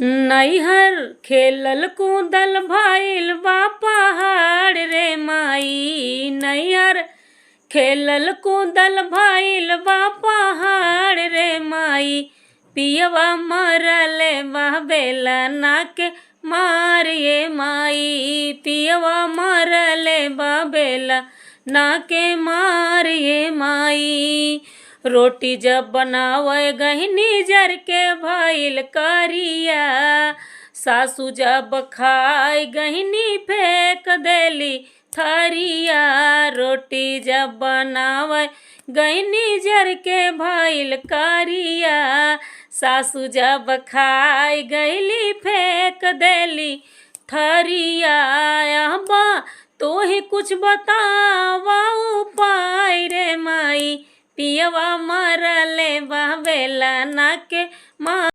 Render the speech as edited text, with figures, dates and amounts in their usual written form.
नैहर खेलल कूदल भइल बा पहाड़ रे माई। नैहर खेलल कूदल भइल बा पहाड़ रे माई। पियवा मरले बा बेलना के मार ये माई। पियवा मरले बा बेलना के मार ये माई। रोटी जब बनावे गहनी जर के भइल करिया। सासू जब खाए गहनी फेंक देली थरिया। रोटी जब बनावे गहनी जर के भइल करिया। सासू जब खाए गईली फेंक देली थरिया। अब्बा तो ही कुछ बतावा उपाय रे माई। पियवा मरले बा बेलना के मार।